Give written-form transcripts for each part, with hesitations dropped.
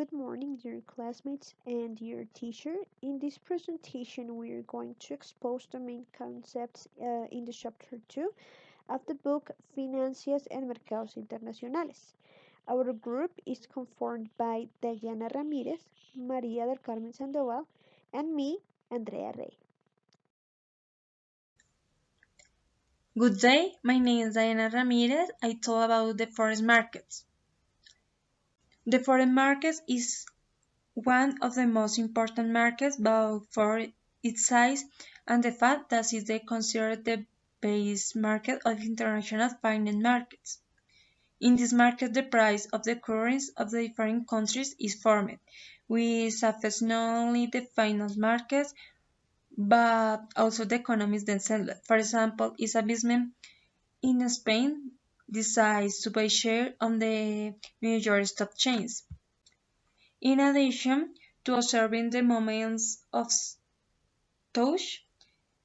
Good morning, dear classmates and dear teacher. In this presentation, we are going to expose the main concepts in the chapter 2 of the book Finanzas en Mercados Internacionales. Our group is conformed by Diana Ramirez, María del Carmen Sandoval, and me, Andrea Rey. Good day, my name is Diana Ramirez. I talk about the foreign markets. The foreign market is one of the most important markets both for its size and the fact that it is considered the base market of international finance markets. In this market, the price of the currencies of the different countries is formed, which affects not only the finance markets but also the economies themselves. For example, is a business in Spain decides to buy shares on the New York Stock Exchange. In addition to observing the movements of stocks,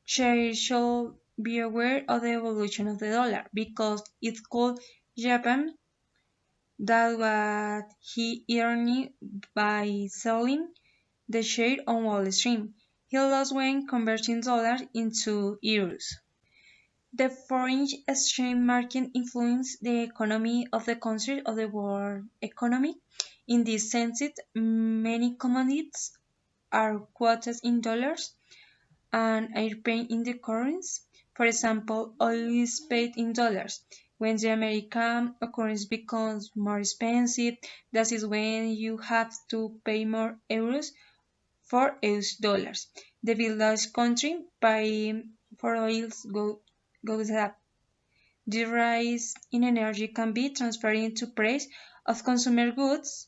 shares should be aware of the evolution of the dollar because it could Japan that what he earned by selling the share on Wall Street. He lost when converting dollars into euros. The foreign exchange market influences the economy of the country of the world economy. In this sense, many commodities are quoted in dollars and are paid in the currency. For example, oil is paid in dollars. When the American currency becomes more expensive, that is when you have to pay more euros for US dollars. The village country pay for oil goes up. The rise in energy can be transferred into price of consumer goods,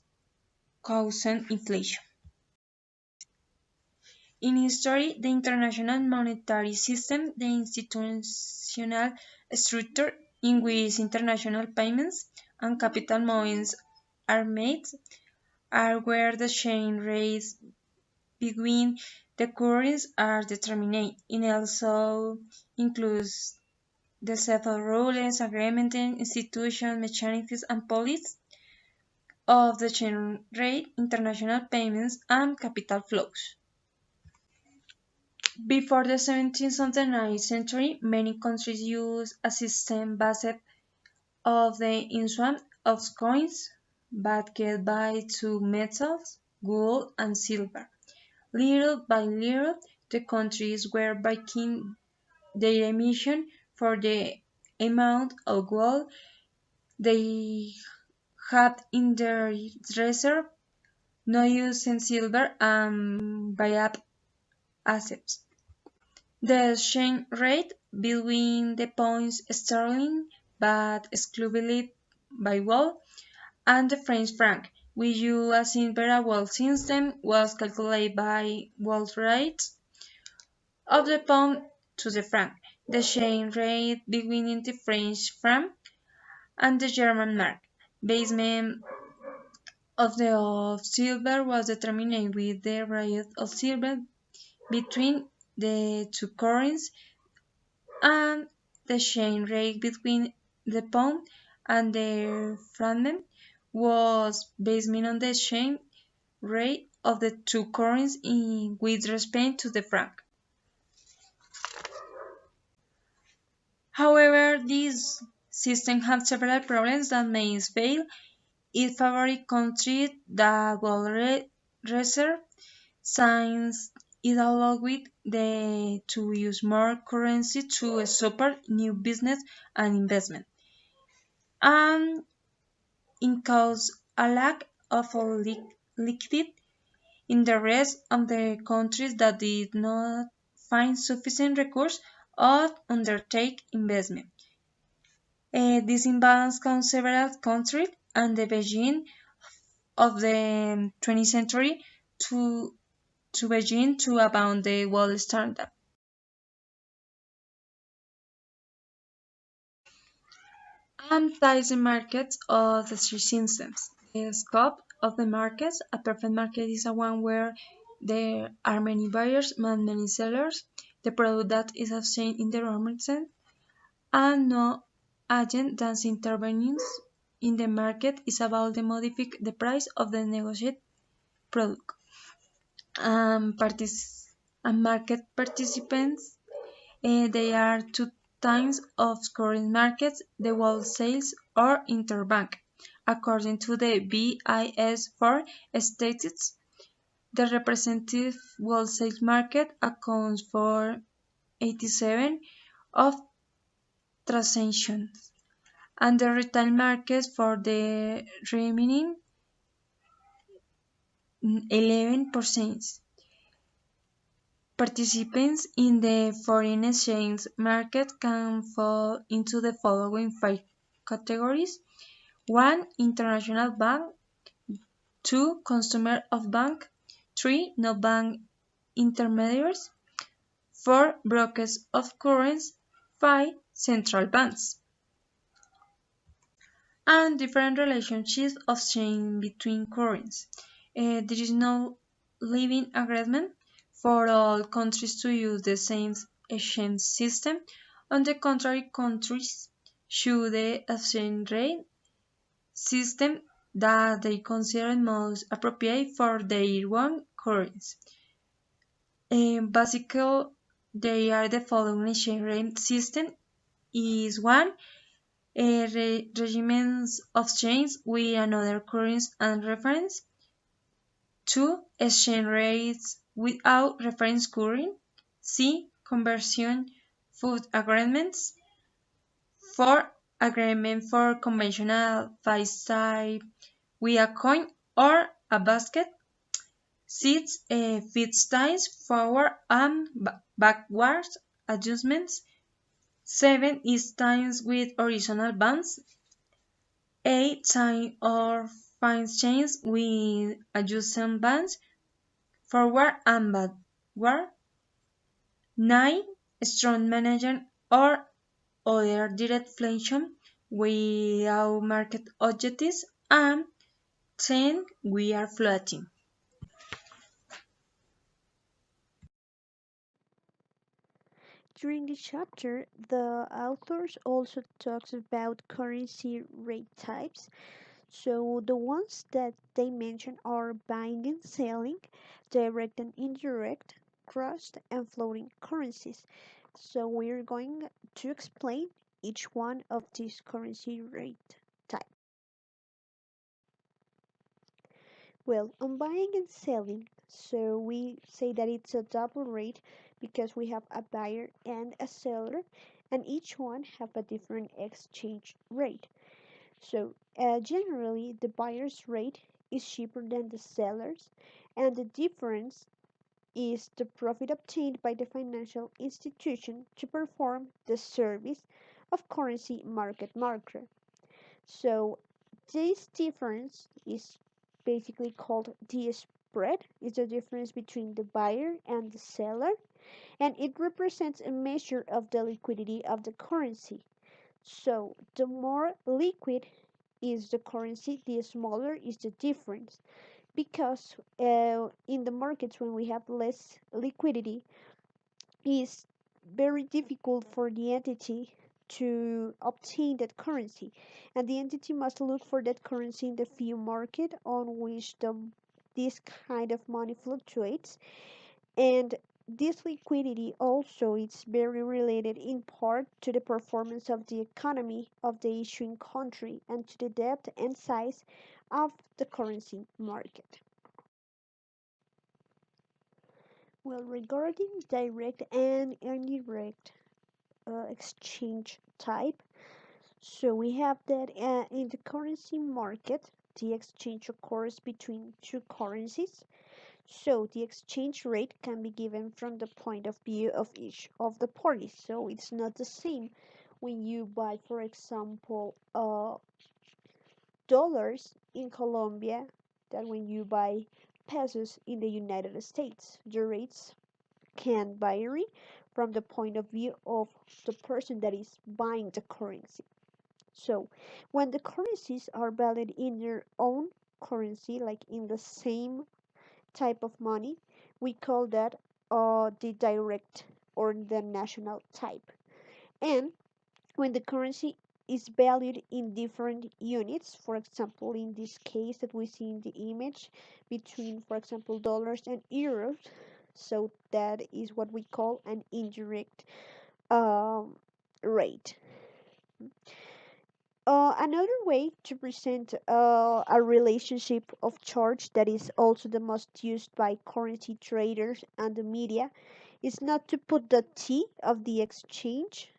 causing inflation. In history, the international monetary system, the institutional structure in which international payments and capital movements are made, are where the exchange rates between the currencies are determined. It also includes the set of rules, agreements, institutions, mechanisms, and policies of the exchange rate, international payments, and capital flows. Before the 17th and the 19th century, many countries used a system based on the issuance of coins backed by two metals, gold and silver. Little by little, the countries were backing their emission for the amount of gold they had in their reserve, not using silver and buy up assets. The exchange rate between the pounds sterling, but exclusively by gold, and the French franc, which used a silver gold system, was calculated by gold rates of the pound to the franc. The exchange rate between the French franc and the German mark, basement of silver was determined with the rate of silver between the two currencies, and the exchange rate between the pound and the franc was based on the exchange rate of the two currencies with respect to the franc. However, this system had several problems that may fail. It favored countries that gold reserve, since it allowed them to use more currency to support new business and investment, and it caused a lack of liquidity in the rest of the countries that did not find sufficient recourse or undertake investment. This imbalance caused several countries and the Beijing of the 20th century to Beijing to abandon the world standard. Ties the markets of the three systems. The scope of the markets. A perfect market is a one where there are many buyers and many sellers. The product that is obtained in the merchant and no agent that intervenes in the market is about to modify the price of the negotiated product. And market participants, they are two types of current markets, the wholesales or interbank. According to the BIS4 statistics, the representative wholesale market accounts for 87 of transactions, and the retail market for the remaining 11%. Participants in the foreign exchange market can fall into the following five categories: 1. International bank. 2. Consumer of bank. 3. Non-bank intermediaries. 4. Brokers of currency. 5. Central banks. And different relationships of exchange between currencies. There is no living agreement for all countries to use the same exchange system. On the contrary, countries choose the exchange rate system that they consider most appropriate for their own currency. Basically, they are the following exchange rate system: is 1. Regimens of exchange with another currency and reference. 2. Exchange rates without reference currency. C. Conversion food agreements. 4. Agreement for conventional vice type with a coin or a basket. 6. Fixed times forward and backwards adjustments. 7 is times with horizontal bands. 8. Time or fine chains with adjustment bands forward and backward. 9. Strong management or other direct inflation without market objectives. And 10. We are floating. During the chapter, the authors also talks about currency rate types. So the ones that they mention are buying and selling, direct and indirect, crossed and floating currencies. So we're going to explain each one of these currency rate types. Well, on buying and selling, so we say that it's a double rate because we have a buyer and a seller, and each one have a different exchange rate. So generally, the buyer's rate is cheaper than the seller's, and the difference is the profit obtained by the financial institution to perform the service of currency market maker. So this difference is basically called the spread. It's the difference between the buyer and the seller, and it represents a measure of the liquidity of the currency. So the more liquid is the currency, the smaller is the difference. Because in the markets, when we have less liquidity, it's very difficult for the entity to obtain that currency, and the entity must look for that currency in the fiat market on which this kind of money fluctuates. And this liquidity also is very related in part to the performance of the economy of the issuing country and to the depth and size of the currency market. Well, regarding direct and indirect exchange type, so we have that in the currency market, the exchange occurs between two currencies. So the exchange rate can be given from the point of view of each of the parties. So it's not the same when you buy, for example, dollars in Colombia than when you buy pesos in the United States. The rates can vary from the point of view of the person that is buying the currency. So when the currencies are valued in their own currency, like in the same type of money, we call that the direct or the national type. And when the currency is valued in different units. For example, in this case that we see in the image, between, for example, dollars and euros. So that is what we call an indirect um, rate. Another way to present a relationship of charge that is also the most used by currency traders and the media is not to put the T of the exchange,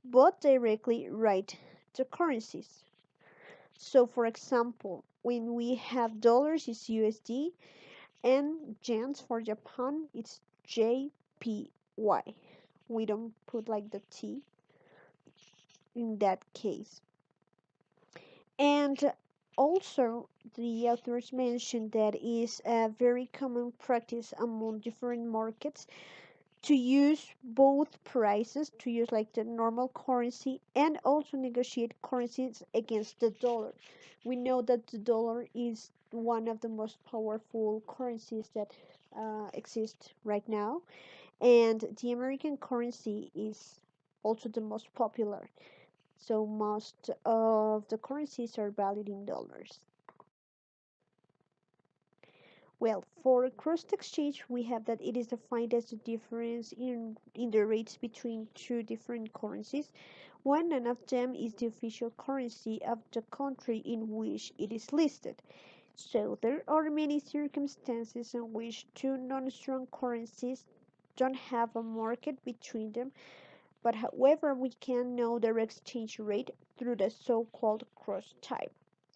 but directly write the currencies. So, for example, when we have dollars, it's USD, and yens for Japan, it's JPY. We don't put like the T in that case. And also, the authors mentioned that is a very common practice among different markets to use both prices, to use like the normal currency and also negotiate currencies against the dollar. We know that the dollar is one of the most powerful currencies that exist right now, and the American currency is also the most popular. So most of the currencies are valued in dollars. Well, for cross exchange, we have that it is defined as the difference in the rates between two different currencies. One of them is the official currency of the country in which it is listed. So there are many circumstances in which two non-strong currencies don't have a market between them, but however we can know their exchange rate through the so-called cross type.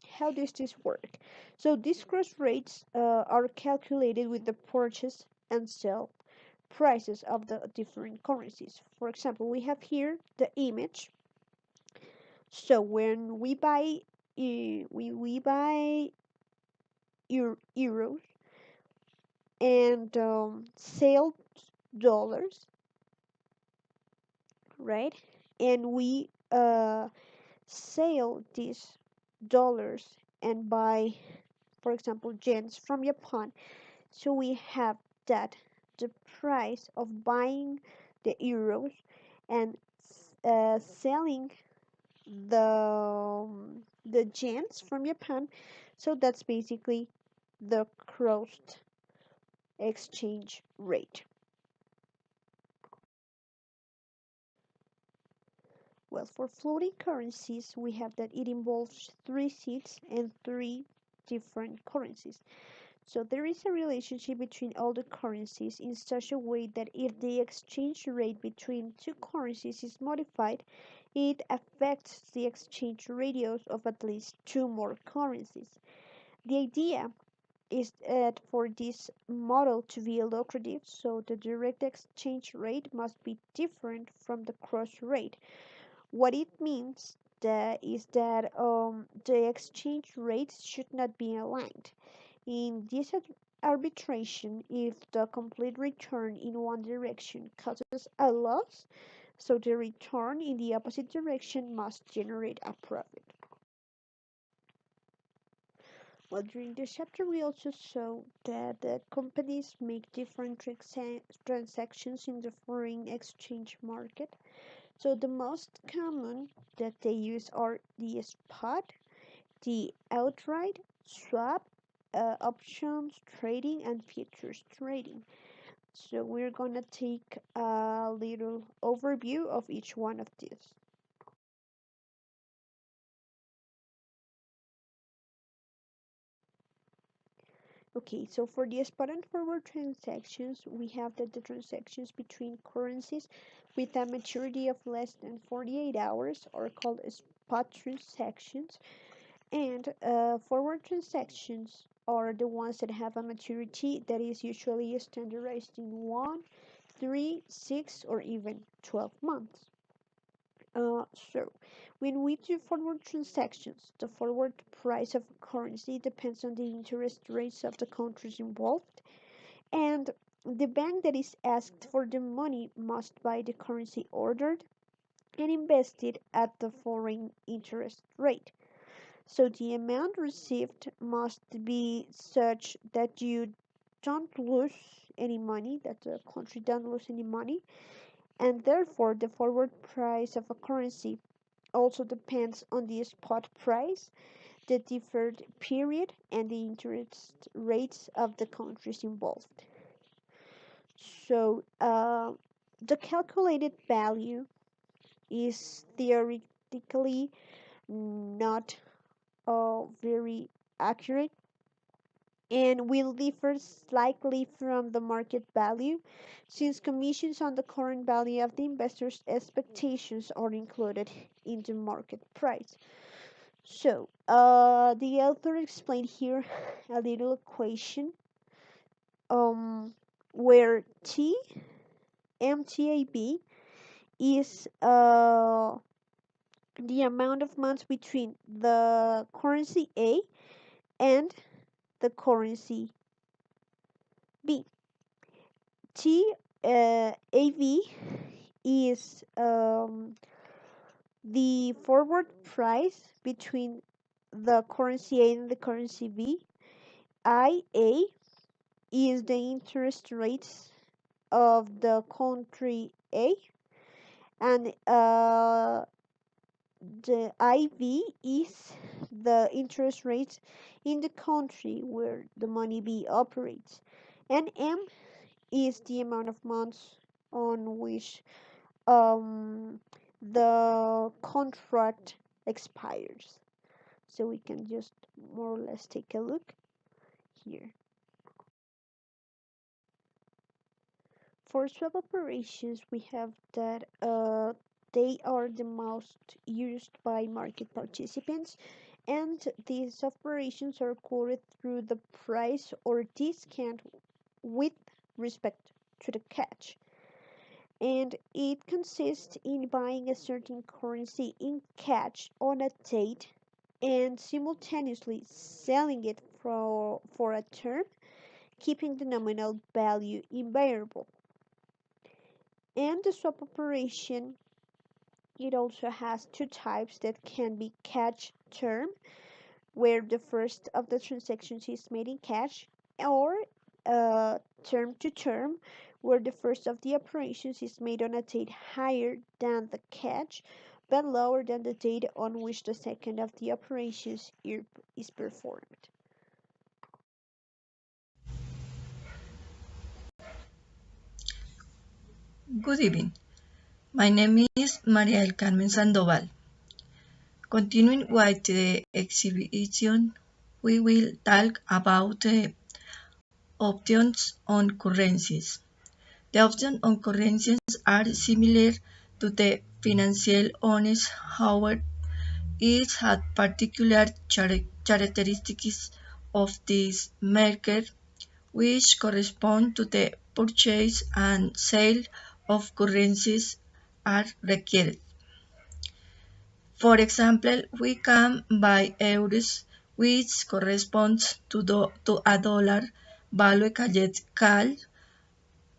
How does this work? So these cross rates are calculated with the purchase and sell prices of the different currencies. For example, we have here the image. So when we buy we buy euros and sell dollars, right? And we sell these dollars and buy, for example, yens from Japan. So we have that the price of buying the euros and selling the yens from Japan. So that's basically the cross exchange rate. Well, for floating currencies, we have that it involves three seats and three different currencies. So there is a relationship between all the currencies in such a way that if the exchange rate between two currencies is modified, it affects the exchange ratios of at least two more currencies. The idea is that for this model to be lucrative, so the direct exchange rate must be different from the cross rate. What it means that is that the exchange rates should not be aligned. In this arbitration, if the complete return in one direction causes a loss, so the return in the opposite direction must generate a profit. Well, during this chapter, we also saw that the companies make different transactions in the foreign exchange market. So the most common that they use are the spot, the outright, swap, options trading, and futures trading. So we're gonna take a little overview of each one of these. Okay, so for the spot and forward transactions, we have that the transactions between currencies with a maturity of less than 48 hours are called spot transactions, and forward transactions are the ones that have a maturity that is usually standardized in 1, 3, 6, or even 12 months. So, when we do forward transactions, the forward price of a currency depends on the interest rates of the countries involved, and the bank that is asked for the money must buy the currency ordered and invest it at the foreign interest rate. So the amount received must be such that you don't lose any money, that the country don't lose any money, and therefore the forward price of a currency also depends on the spot price, the deferred period, and the interest rates of the countries involved. So, the calculated value is theoretically not very accurate and will differ slightly from the market value since commissions on the current value of the investor's expectations are included in the market price. So, the author explained here a little equation where MTAB is the amount of months between the currency A and the currency B. AV is the forward price between the currency A and the currency B. IA is the interest rates of the country A, and the IV is the interest rates in the country where the money B operates, and M is the amount of months on which the contract expires. So we can just more or less take a look here. For swap operations, we have that they are the most used by market participants, and these operations are quoted through the price or discount with respect to the cash. And it consists in buying a certain currency in cash on a date and simultaneously selling it for a term, keeping the nominal value invariable. And the swap operation, it also has two types that can be cash term, where the first of the transactions is made in cash, or term to term, where the first of the operations is made on a date higher than the cash, but lower than the date on which the second of the operations is performed. Good evening. My name is María del Carmen Sandoval. Continuing with the exhibition, we will talk about options on currencies. The options on currencies are similar to the financial ones, however, each has particular characteristics of this market which correspond to the purchase and sale of currencies are required. For example, we can buy euros, which corresponds to a dollar value call,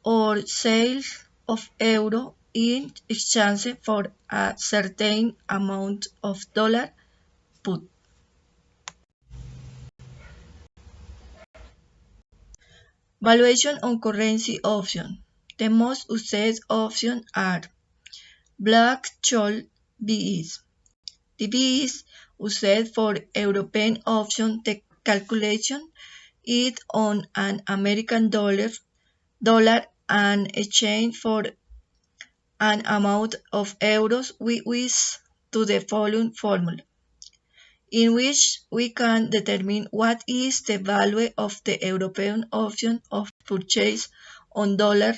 or sale of euro in exchange for a certain amount of dollar put. Valuation on currency option. The most used options are Black-Scholes BEs. The BEs used for European option calculation is on an American dollar and exchange for an amount of euros we wish to the following formula, in which we can determine what is the value of the European option of purchase on dollar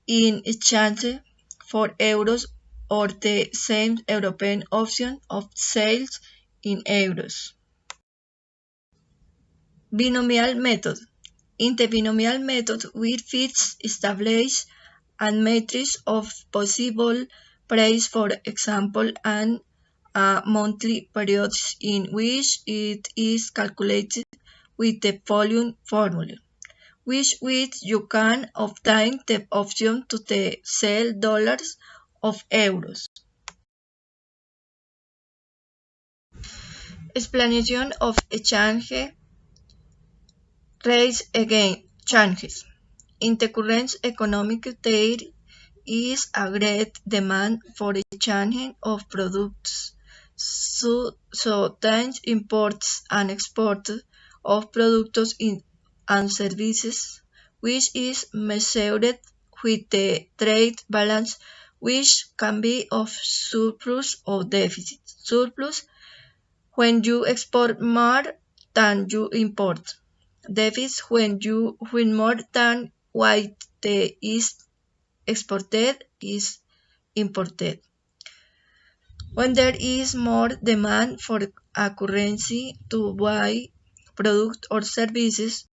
in exchange for euros or the same European option of sales in euros. Binomial method. In the binomial method, we first establish a matrix of possible price, for example, and monthly periods in which it is calculated with the following formula, with which you can obtain the option to the sell dollars of euros. Explanation of exchange rates against changes. In the current economic there is a great demand for exchanging of products Sustains imports and exports of products and services, which is measured with the trade balance, which can be of surplus or deficit. Surplus when you export more than you import. Deficit when more than what is exported is imported. When there is more demand for a currency to buy products or services,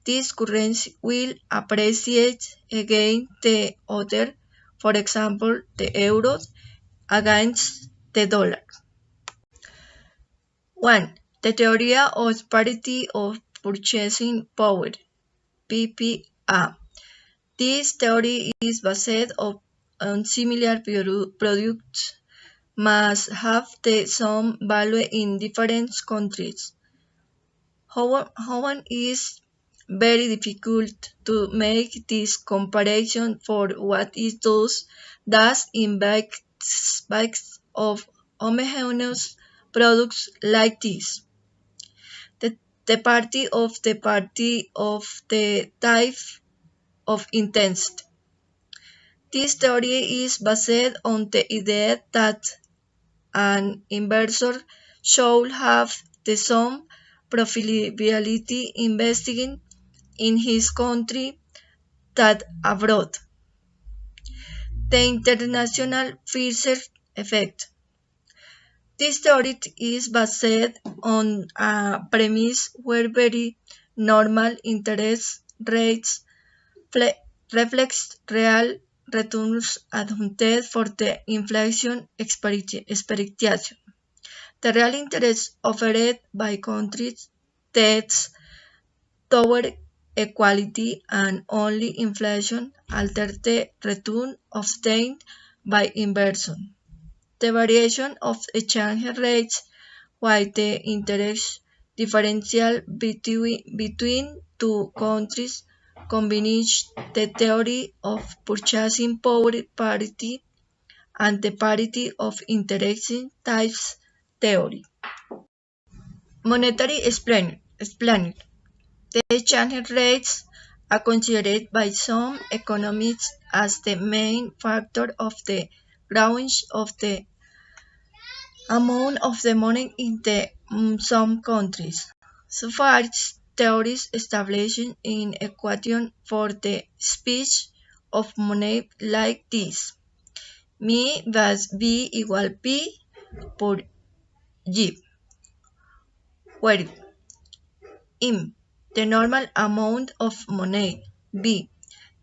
this currency will appreciate against the other, for example, the euro against the dollar. 1. The theory of parity of purchasing power, PPA. This theory is based on similar products must have the same value in different countries. However, it is very difficult to make this comparison for what it does in bags of homogeneous products like this. The party of the type of intensity. This theory is based on the idea that an investor should have the same profitability investing in his country that abroad. The international Fisher effect. This theory is based on a premise where very normal interest rates reflect real returns adjusted for the inflation expectation. The real interest offered by countries tends toward equality and only inflation alters the return obtained by inversion. The variation of exchange rates, while the interest differential between two countries combines the theory of purchasing power parity and the parity of interesting types theory. Monetary explained. The exchange rates are considered by some economists as the main factor of the growth of the amount of the money in some countries. So far, theories establishing an equation for the speech of money like this: Mi plus B equal P por G, where M, the normal amount of money; B,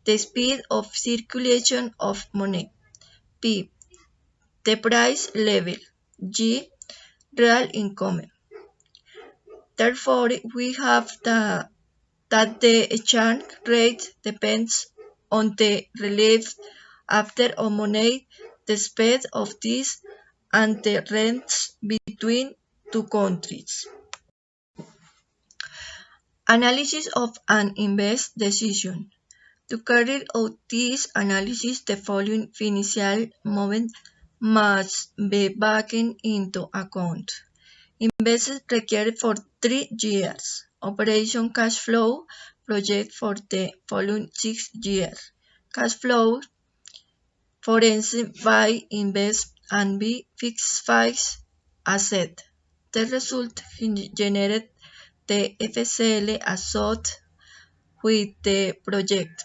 the speed of circulation of money; P, the price level; G, real income. Therefore, we have that the exchange rate depends on the relief after on money, the speed of this, and the rents between two countries. Analysis of an invest decision. To carry out this analysis, the following financial movements must be taken into account. Investments required for 3 years. Operation cash flow project for the following 6 years. Cash flow forecast by invest and be fixed asset. The result generated the FCL associated with the project.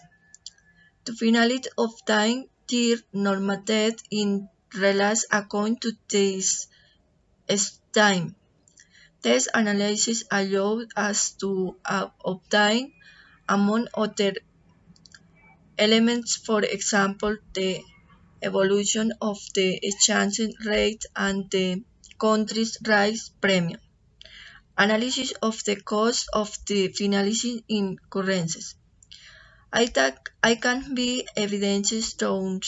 To finally obtain their normative in relation according to this time. This analysis allowed us to obtain, among other elements, for example, the evolution of the exchange rate and the country's risk premium. Analysis of the cost of the financing in currencies. I can be evidences through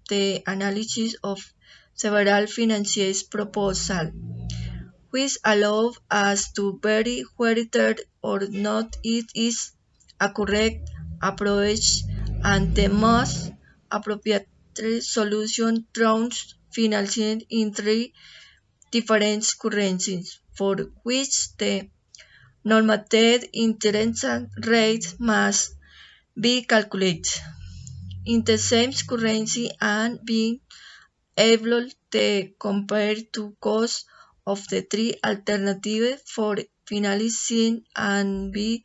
the analysis of several financial proposals, which allow us to vary whether or not it is a correct approach and the most appropriate solution through financial entry different currencies for which the normative interest rate must be calculated in the same currency and being able to compare the cost of the three alternatives for finalizing and be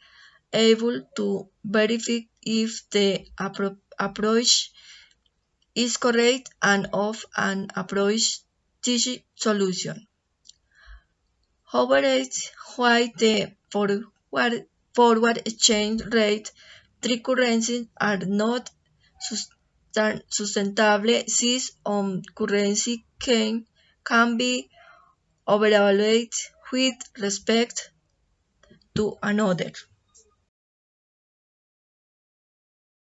able to verify if the approach is correct and of an approach solution. However, while the forward exchange rate three currencies are not sustainable since one currency can be overvalued with respect to another.